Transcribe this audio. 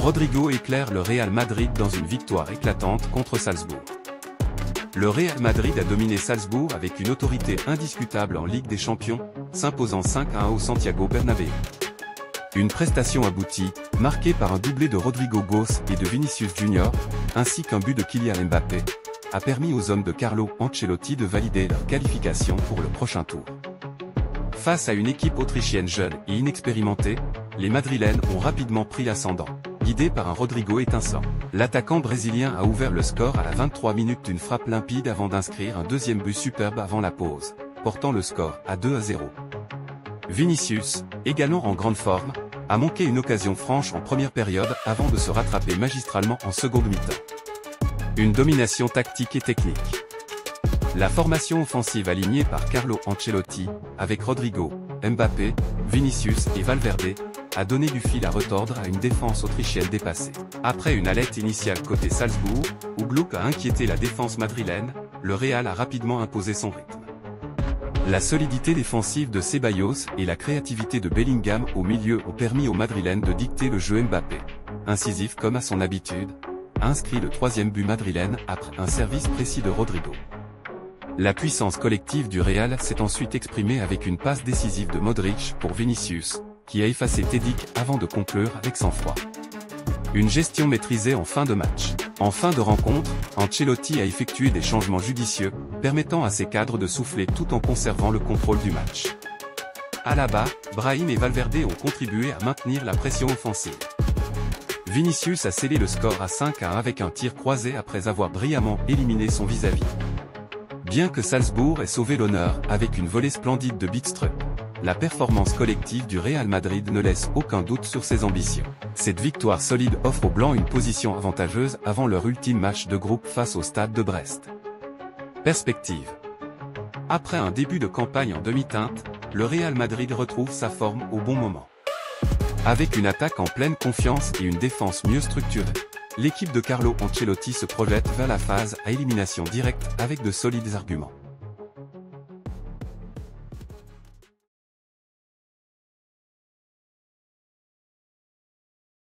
Rodrigo éclaire le Real Madrid dans une victoire éclatante contre Salzbourg. Le Real Madrid a dominé Salzbourg avec une autorité indiscutable en Ligue des Champions, s'imposant 5-1 au Santiago Bernabéu. Une prestation aboutie, marquée par un doublé de Rodrigo Goes et de Vinicius Junior, ainsi qu'un but de Kylian Mbappé, a permis aux hommes de Carlo Ancelotti de valider leur qualification pour le prochain tour. Face à une équipe autrichienne jeune et inexpérimentée, les Madrilènes ont rapidement pris l'ascendant, guidés par un Rodrigo étincelant. L'attaquant brésilien a ouvert le score à la 23 minutes d'une frappe limpide avant d'inscrire un deuxième but superbe avant la pause, portant le score à 2-0. Vinicius, également en grande forme, a manqué une occasion franche en première période avant de se rattraper magistralement en seconde mi-temps. Une domination tactique et technique. La formation offensive alignée par Carlo Ancelotti, avec Rodrigo, Mbappé, Vinicius et Valverde, a donné du fil à retordre à une défense autrichienne dépassée. Après une alerte initiale côté Salzbourg, où Gluck a inquiété la défense madrilène, le Real a rapidement imposé son rythme. La solidité défensive de Ceballos et la créativité de Bellingham au milieu ont permis aux Madrilènes de dicter le jeu. Mbappé, incisif comme à son habitude, a inscrit le troisième but madrilène après un service précis de Rodrigo. La puissance collective du Real s'est ensuite exprimée avec une passe décisive de Modric pour Vinicius, qui a effacé Tedic avant de conclure avec sang-froid. Une gestion maîtrisée en fin de match. En fin de rencontre, Ancelotti a effectué des changements judicieux, permettant à ses cadres de souffler tout en conservant le contrôle du match. Alaba, Brahim et Valverde ont contribué à maintenir la pression offensive. Vinicius a scellé le score à 5-1 avec un tir croisé après avoir brillamment éliminé son vis-à-vis. Bien que Salzbourg ait sauvé l'honneur avec une volée splendide de Bidstrup, la performance collective du Real Madrid ne laisse aucun doute sur ses ambitions. Cette victoire solide offre aux Blancs une position avantageuse avant leur ultime match de groupe face au Stade de Brest. Perspective. Après un début de campagne en demi-teinte, le Real Madrid retrouve sa forme au bon moment. Avec une attaque en pleine confiance et une défense mieux structurée, l'équipe de Carlo Ancelotti se projette vers la phase à élimination directe avec de solides arguments.